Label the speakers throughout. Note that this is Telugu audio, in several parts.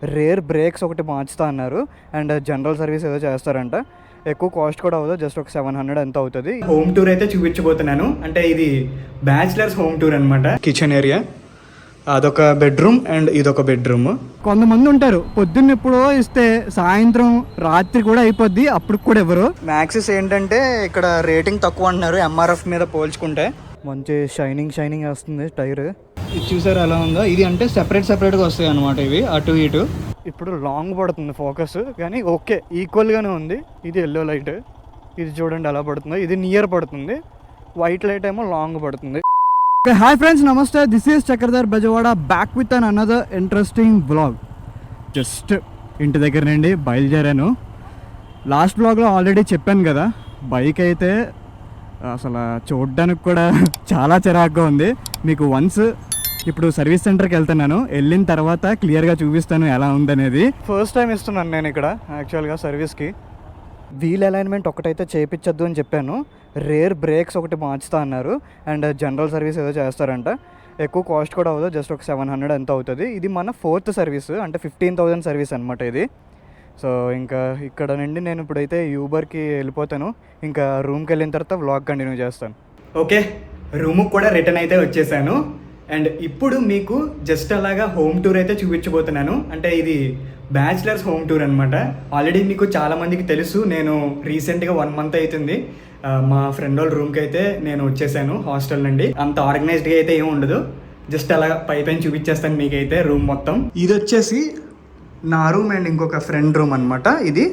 Speaker 1: రేర్ బ్రేక్స్ ఒకటి మార్చుతా అన్నారు అండ్ జనరల్ సర్వీస్ ఏదో చేస్తారంట. ఎక్కువ కాస్ట్ కూడా అవ్వదు, జస్ట్ ఒక 700 ఎంత అవుతుంది. హోమ్ టూర్ అయితే చూపించబోతున్నాను. అంటే ఇది బ్యాచిలర్స్ హోమ్ టూర్ అనమాట. కిచెన్ ఏరియా, అదొక బెడ్రూమ్ అండ్ ఇదొక బెడ్రూమ్. కొంతమంది ఉంటారు పొద్దున్న ఎప్పుడో ఇస్తే సాయంత్రం రాత్రి కూడా అయిపోద్ది, అప్పుడు కూడా ఎవరు. మ్యాక్సిస్ ఏంటంటే ఇక్కడ రేటింగ్ తక్కువ అంటున్నారు ఎంఆర్ఎఫ్ మీద పోల్చుకుంటే. మంచి షైనింగ్ వస్తుంది టైర్. ఇది చూసారు ఎలా ఉందో. ఇది అంటే సెపరేట్గా వస్తాయి అనమాట ఇవి అటు ఇటు. ఇప్పుడు లాంగ్ పడుతుంది ఫోకస్, కానీ ఓకే ఈక్వల్గానే ఉంది. ఇది ఎల్లో లైట్, ఇది చూడండి ఎలా పడుతుందో. ఇది నియర్ పడుతుంది, వైట్ లైట్ ఏమో లాంగ్ పడుతుంది. హాయ్ ఫ్రెండ్స్, నమస్తే. This is Chakradhar Bezawada, back with an another interesting vlog. Just ఇంటి దగ్గర నుండి బయలుదేరాను. లాస్ట్ వ్లాగ్లో ఆల్రెడీ చెప్పాను కదా, బైక్ అయితే అసలు చూడడానికి కూడా చాలా చిరాకుగా ఉంది. మీకు వన్స్ ఇప్పుడు సర్వీస్ సెంటర్కి వెళ్తున్నాను, వెళ్ళిన తర్వాత క్లియర్గా చూపిస్తాను ఎలా ఉందనేది. ఫస్ట్ టైం ఇస్తున్నాను నేను ఇక్కడ యాక్చువల్గా సర్వీస్కి. వీల్ అలైన్మెంట్ ఒకటైతే చేయించొద్దు అని చెప్పాను. రేర్ బ్రేక్స్ ఒకటి మార్చుతా అన్నారు అండ్ జనరల్ సర్వీస్ ఏదో చేస్తారంట. ఎక్కువ కాస్ట్ కూడా అవ్వదు, జస్ట్ ఒక 700 ఎంత అవుతుంది. ఇది మన 4th సర్వీస్, అంటే 15,000 సర్వీస్ అనమాట ఇది. సో ఇంకా ఇక్కడ నుండి నేను ఇప్పుడైతే యూబర్కి వెళ్ళిపోతాను. ఇంకా రూమ్కి వెళ్ళిన తర్వాత వ్లాగ్ కంటిన్యూ చేస్తాను. ఓకే, రూమ్కి కూడా రిటర్న్ అయితే వచ్చేసాను. అండ్ ఇప్పుడు మీకు జస్ట్ అలాగా హోమ్ టూర్ అయితే చూపించబోతున్నాను. అంటే ఇది బ్యాచిలర్స్ హోమ్ టూర్ అనమాట. ఆల్రెడీ మీకు చాలామందికి తెలుసు, నేను రీసెంట్గా 1 month అవుతుంది మా ఫ్రెండ్ వాళ్ళ రూమ్కి అయితే నేను వచ్చేసాను హాస్టల్ నుండి. అంత ఆర్గనైజ్డ్గా అయితే ఏమి ఉండదు, జస్ట్ అలా పైన చూపించేస్తాను మీకైతే రూమ్ మొత్తం. ఇది వచ్చేసి నా రూమ్ అండ్ ఇంకొక ఫ్రెండ్ రూమ్ అనమాట. ఇది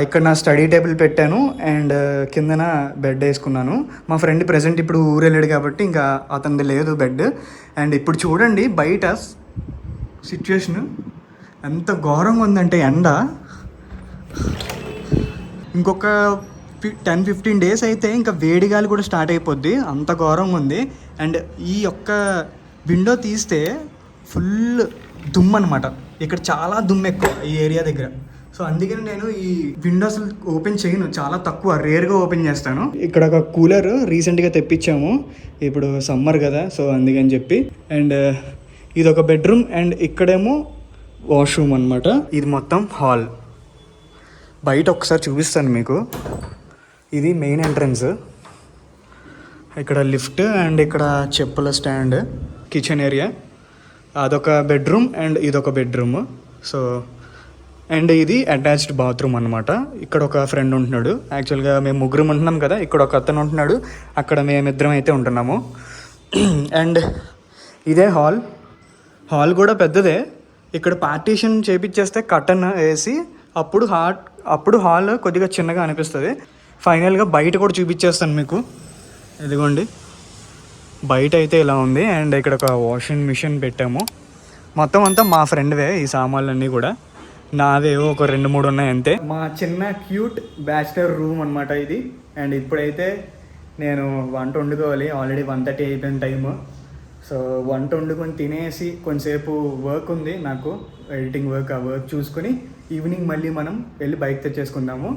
Speaker 1: ఇక్కడ నా స్టడీ టేబుల్ పెట్టాను అండ్ కిందన బెడ్ వేసుకున్నాను. మా ఫ్రెండ్ ప్రెజెంట్ ఇప్పుడు ఊరు వెళ్ళాడు కాబట్టి ఇంకా అతనిది లేదు బెడ్. అండ్ ఇప్పుడు చూడండి బయట సిచ్యువేషన్ ఎంత ఘోరంగా ఉందంటే ఎండ. ఇంకొక 10-15 days అయితే ఇంకా వేడిగాలి కూడా స్టార్ట్ అయిపోద్ది, అంత ఘోరంగా ఉంది. అండ్ ఈ యొక్క విండో తీస్తే ఫుల్ దుమ్ము అనమాట. ఇక్కడ చాలా దుమ్ము ఎక్కువ ఈ ఏరియా దగ్గర. సో అందుకని నేను ఈ విండోస్ ఓపెన్ చేయను, చాలా తక్కువ, రేర్గా ఓపెన్ చేస్తాను. ఇక్కడ ఒక కూలర్ రీసెంట్గా తెప్పించాము, ఇప్పుడు సమ్మర్ కదా సో అందుకని చెప్పి. అండ్ ఇది ఒక బెడ్రూమ్ అండ్ ఇక్కడేమో వాష్రూమ్ అనమాట. ఇది మొత్తం హాల్. బయట ఒకసారి చూపిస్తాను మీకు. ఇది మెయిన్ ఎంట్రన్స్, ఇక్కడ లిఫ్ట్ అండ్ ఇక్కడ చెప్పుల స్టాండ్. కిచెన్ ఏరియా, అదొక బెడ్రూమ్ అండ్ ఇదొక బెడ్రూమ్. సో అండ్ ఇది అటాచ్డ్ బాత్రూమ్ అనమాట. ఇక్కడ ఒక ఫ్రెండ్ ఉంటున్నాడు. యాక్చువల్గా మేము ముగ్గురం ఉంటున్నాం కదా, ఇక్కడ ఒక అతను ఉంటున్నాడు, అక్కడ మేమిద్దరం అయితే ఉంటున్నాము. అండ్ ఇదే హాల్ కూడా పెద్దదే. ఇక్కడ పార్టీషన్ చేపించేస్తే కర్టన్ వేసి అప్పుడు హాల్ కొద్దిగా చిన్నగా అనిపిస్తుంది. ఫైనల్గా బయట కూడా చూపించేస్తాను మీకు. ఇదిగోండి బయట అయితే ఇలా ఉంది. అండ్ ఇక్కడ ఒక వాషింగ్ మిషన్ పెట్టాము. మొత్తం అంతా మా ఫ్రెండ్వే ఈ సామాన్లన్నీ కూడా, నావేవో ఒక 2-3 ఉన్నాయి అంతే. మా చిన్న క్యూట్ బ్యాచిలర్ రూమ్ అనమాట ఇది. అండ్ ఇప్పుడైతే నేను వంట వండుకోవాలి. ఆల్రెడీ 1:30 అయిపోయిన టైము. సో వంట వండుకొని తినేసి కొంచెంసేపు వర్క్ ఉంది నాకు, ఎడిటింగ్ వర్క్. ఆ వర్క్ చూసుకొని ఈవినింగ్ మళ్ళీ మనం వెళ్ళి బైక్ తెచ్చేసుకుందాము.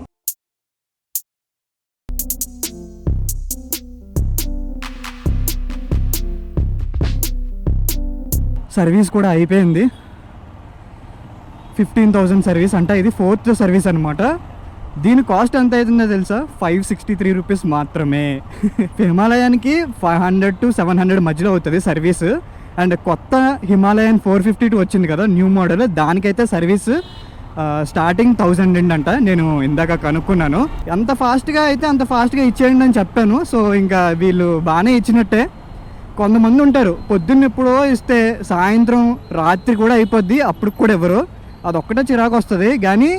Speaker 1: సర్వీస్ కూడా అయిపోయింది. 15,000 సర్వీస్ అంట. ఇది 4th సర్వీస్ అనమాట. దీని కాస్ట్ ఎంత అవుతుందో తెలుసా? 563 రూపీస్ మాత్రమే. హిమాలయానికి 500 to 700 మధ్యలో అవుతుంది సర్వీస్. అండ్ కొత్త హిమాలయన్ 452 వచ్చింది కదా న్యూ మోడల్, దానికైతే సర్వీస్ స్టార్టింగ్ 1000 అంట. నేను ఇందాక కనుక్కున్నాను. ఎంత ఫాస్ట్గా అయితే అంత ఫాస్ట్గా ఇచ్చేయండి అని చెప్పాను. సో ఇంకా వీళ్ళు బాగానే ఇచ్చినట్టే. కొంతమంది ఉంటారు పొద్దున్న ఎప్పుడో ఇస్తే సాయంత్రం రాత్రి కూడా అయిపోద్ది, అప్పుడు కూడా ఎవరు. అదొక్కటే చిరాకు వస్తుంది. కానీ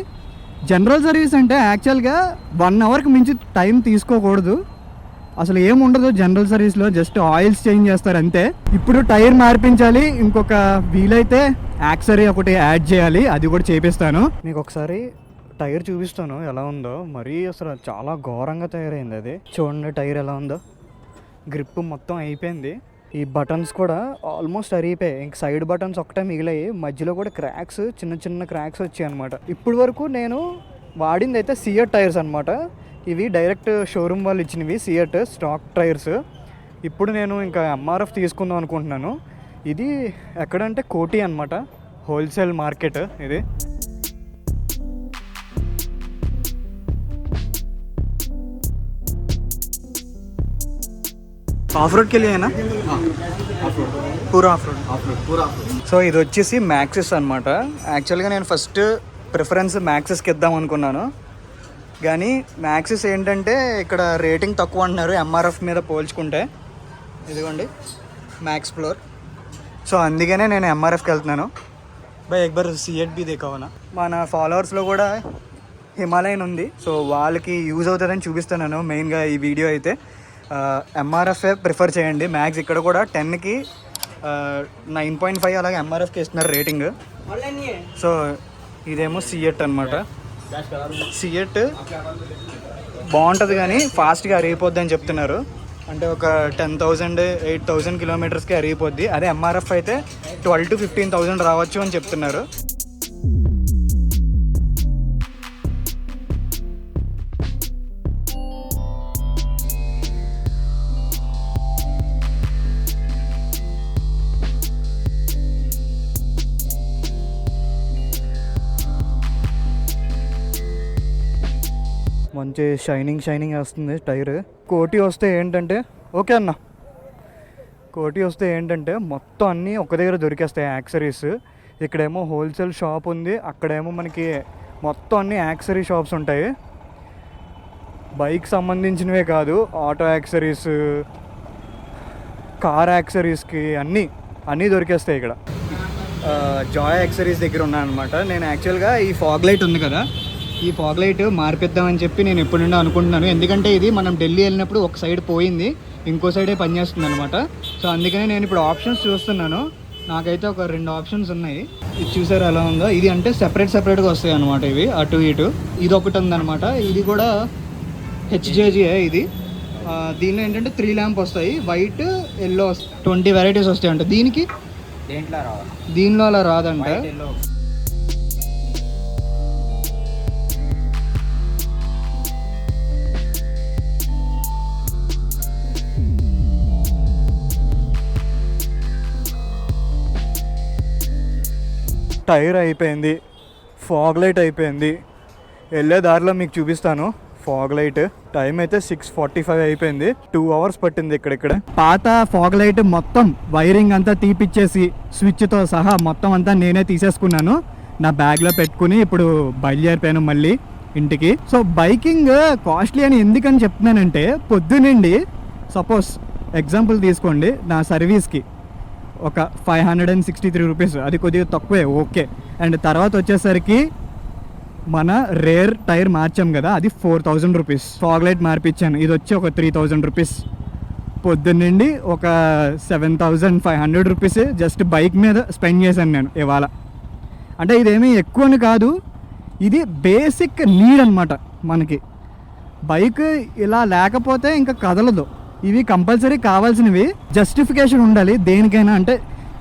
Speaker 1: జనరల్ సర్వీస్ అంటే యాక్చువల్గా 1 hourకి మించి టైం తీసుకోకూడదు. అసలు ఏముండదు జనరల్ సర్వీస్లో, జస్ట్ ఆయిల్స్ చేంజ్ చేస్తారు అంతే. ఇప్పుడు టైర్ మార్పించాలి, ఇంకొక వీలైతే యాక్సరీ ఒకటి యాడ్ చేయాలి, అది కూడా చేపిస్తాను. మీకు ఒకసారి టైర్ చూపిస్తాను ఎలా ఉందో. మరీ అసలు చాలా ఘోరంగా తయారైంది అది. చూడండి టైర్ ఎలా ఉందో. గ్రిప్ మొత్తం అయిపోయింది. ఈ బటన్స్ కూడా ఆల్మోస్ట్ అరిగిపోయాయి. ఇంక సైడ్ బటన్స్ ఒకటే మిగిలాయి, మధ్యలో కూడా క్రాక్స్, చిన్న క్రాక్స్ వచ్చాయి అనమాట. ఇప్పుడు వరకు నేను వాడింది అయితే సియట్ టైర్స్ అనమాట. ఇవి డైరెక్ట్ షోరూమ్ వాళ్ళు ఇచ్చినవి సియట్ స్టాక్ టైర్స్. ఇప్పుడు నేను ఇంకా ఎంఆర్ఎఫ్ తీసుకుందాం అనుకుంటున్నాను. ఇది ఎక్కడంటే కోటి అనమాట, హోల్సేల్ మార్కెట్ ఇది. ఆఫ్ రోడ్కి వెళ్ళి పూరా ఆఫ్ రోడ్. సో ఇది వచ్చేసి మ్యాక్సిస్ అనమాట. యాక్చువల్గా నేను ఫస్ట్ ప్రిఫరెన్స్ మ్యాక్సిస్కి ఇద్దాం అనుకున్నాను, కానీ మ్యాక్సిస్ ఏంటంటే ఇక్కడ రేటింగ్ తక్కువ అంటున్నారు ఎంఆర్ఎఫ్ మీద పోల్చుకుంటే. ఇదిగోండి మ్యాక్స్ ఫ్లోర్. సో అందుకనే నేను ఎంఆర్ఎఫ్కి వెళ్తున్నాను. బై ఎక్బర్ సిఎట్ బి దేకావనా. మన ఫాలోవర్స్లో కూడా హిమాలయన్ ఉంది, సో వాళ్ళకి యూజ్ అవుతుందని చూపిస్తున్నాను మెయిన్గా ఈ వీడియో అయితే. ఎంఆర్ఎఫ్ఏ ప్రిఫర్ చేయండి. మ్యాక్స్ ఇక్కడ కూడా 10కి 9.5 అలాగే ఎంఆర్ఎఫ్కి ఇస్తున్నారు రేటింగ్. సో ఇదేమో సిఎట్ అనమాట. సిఎట్ బాగుంటుంది కానీ ఫాస్ట్గా అరిగిపోద్ది అని చెప్తున్నారు. అంటే ఒక 10,000 8,000 కిలోమీటర్స్కి అరిగిపోద్ది. అదే ఎంఆర్ఎఫ్ అయితే 12,000 to 15,000 రావచ్చు అని చెప్తున్నారు. మంచి షైనింగ్ వస్తుంది టైర్. కోటి వస్తే ఏంటంటే ఓకే అన్న, కోటి వస్తే ఏంటంటే మొత్తం అన్నీ ఒక దగ్గర దొరికేస్తాయి యాక్సరీస్. ఇక్కడేమో హోల్సేల్ షాప్ ఉంది, అక్కడేమో మనకి మొత్తం అన్ని యాక్సరీ షాప్స్ ఉంటాయి. బైక్ సంబంధించినవే కాదు, ఆటో యాక్సరీస్, కార్ యాక్సరీస్కి అన్నీ దొరికేస్తాయి ఇక్కడ. జాయ్ యాక్సరీస్ దగ్గర ఉన్నాను అనమాట. నేను యాక్చువల్గా ఈ ఫాగ్ లైట్ ఉంది కదా, ఈ ఫాగ్ లైట్ మార్పిద్దామని చెప్పి నేను ఎప్పటి నుండో అనుకుంటున్నాను. ఎందుకంటే ఇది మనం ఢిల్లీ వెళ్ళినప్పుడు ఒక సైడ్ పోయింది, ఇంకో సైడే పనిచేస్తుంది అనమాట. సో అందుకనే నేను ఇప్పుడు ఆప్షన్స్ చూస్తున్నాను. నాకైతే ఒక 2 ఆప్షన్స్ ఉన్నాయి. ఇది చూసారు ఎలా ఉందో. ఇది అంటే సెపరేట్గా వస్తాయి అనమాట ఇవి, అటు ఇటు. ఇది ఒకటి ఉందన్నమాట. ఇది కూడా హెచ్జేజీఏ ఇది. దీనిలో ఏంటంటే 3 ల్యాంప్ వస్తాయి, వైట్ ఎల్లో 20 వెరైటీస్ వస్తాయి అంట. దీనిలో అలా రాదంట. టైర్ అయిపోయింది, ఫాగ్ లైట్ అయిపోయింది. వెళ్ళే దారిలో మీకు చూపిస్తాను ఫాగ్ లైట్. టైం అయితే 6:45 అయిపోయింది. 2 hours పట్టింది ఇక్కడ. పాత ఫాగ్ లైట్ మొత్తం వైరింగ్ అంతా తీపిచ్చేసి స్విచ్తో సహా మొత్తం అంతా నేనే తీసేసుకున్నాను, నా బ్యాగ్లో పెట్టుకుని ఇప్పుడు బయలుదేరిపోయాను మళ్ళీ ఇంటికి. సో బైకింగ్ కాస్ట్లీ అని ఎందుకని చెప్తున్నానంటే, పొద్దునండి సపోజ్ ఎగ్జాంపుల్ తీసుకోండి, నా సర్వీస్కి ఒక 563 రూపీస్, అది కొద్దిగా తక్కువే ఓకే. అండ్ తర్వాత వచ్చేసరికి మన రేర్ టైర్ మార్చాం కదా, అది 4,000 రూపీస్. ఫాగ్ లైట్ మార్పించాను, ఇది వచ్చి ఒక 3,000 రూపీస్. పొద్దున్నండి ఒక 7,500 రూపీస్ జస్ట్ బైక్ మీద స్పెండ్ చేశాను నేను ఇవాళ. అంటే ఇదేమీ ఎక్కువని కాదు, ఇది బేసిక్ నీడ్ అనమాట మనకి. బైక్ ఇలా లేకపోతే ఇంకా కదలదు. ఇవి కంపల్సరీ కావాల్సినవి, జస్టిఫికేషన్ ఉండాలి దేనికైనా. అంటే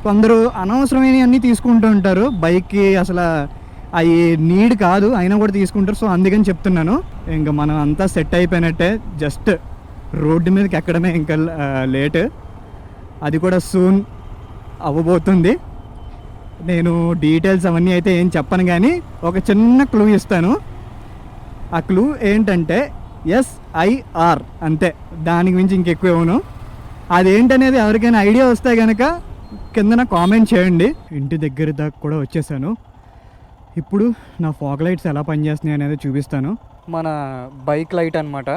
Speaker 1: కొందరు అనవసరమైనవి అన్నీ తీసుకుంటూ ఉంటారు, బైక్కి అసలు అవి నీడ్ కాదు అయినా కూడా తీసుకుంటారు. సో అందుకని చెప్తున్నాను. ఇంకా మనం అంతా సెట్ అయిపోయినట్టే, జస్ట్ రోడ్డు మీదకి ఎక్కడమే ఇంకా లేట్. అది కూడా సూన్ అవ్వబోతుంది. నేను డీటెయిల్స్ అవన్నీ అయితే ఏం చెప్పను, కానీ ఒక చిన్న క్లూ ఇస్తాను. ఆ క్లూ ఏంటంటే SIR అంతే, దానికి మించి ఇంకెక్కువ ఇవ్వను. అదేంటనేది ఎవరికైనా ఐడియా వస్తే కనుక కిందన కామెంట్ చేయండి. ఇంటి దగ్గర దాకా కూడా వచ్చేసాను. ఇప్పుడు నా ఫాగ్ లైట్స్ ఎలా పనిచేస్తున్నాయి అనేది చూపిస్తాను. మన బైక్ లైట్ అనమాట.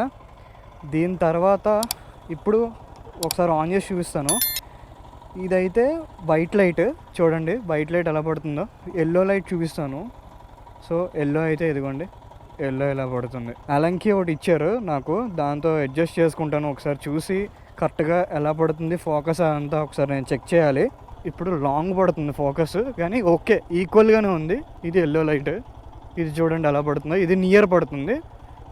Speaker 1: దీని తర్వాత ఇప్పుడు ఒకసారి ఆన్ చేసి చూపిస్తాను. ఇదైతే వైట్ లైట్, చూడండి వైట్ లైట్ ఎలా పడుతుందో. ఎల్లో లైట్ చూపిస్తాను. సో ఎల్లో అయితే ఇదిగోండి, ఎల్లో ఎలా పడుతుంది. అలంకి ఒకటి ఇచ్చారు నాకు, దాంతో అడ్జస్ట్ చేసుకుంటాను. ఒకసారి చూసి కరెక్ట్గా ఎలా పడుతుంది ఫోకస్ అంతా ఒకసారి నేను చెక్ చేయాలి. ఇప్పుడు లాంగ్ పడుతుంది ఫోకస్, కానీ ఓకే ఈక్వల్గానే ఉంది. ఇది ఎల్లో లైట్, ఇది చూడండి ఎలా పడుతుందో. ఇది నియర్ పడుతుంది,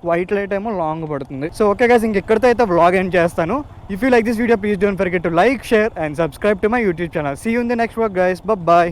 Speaker 1: వైట్ లైట్ ఏమో లాంగ్ పడుతుంది. సో ఓకే గైస్, ఇంకెక్కడితో అయితే వ్లాగ్ ఎండ్ చేస్తాను. If you like this video please don't forget to like, share and subscribe to my YouTube channel. See you in the next vlog guys, by.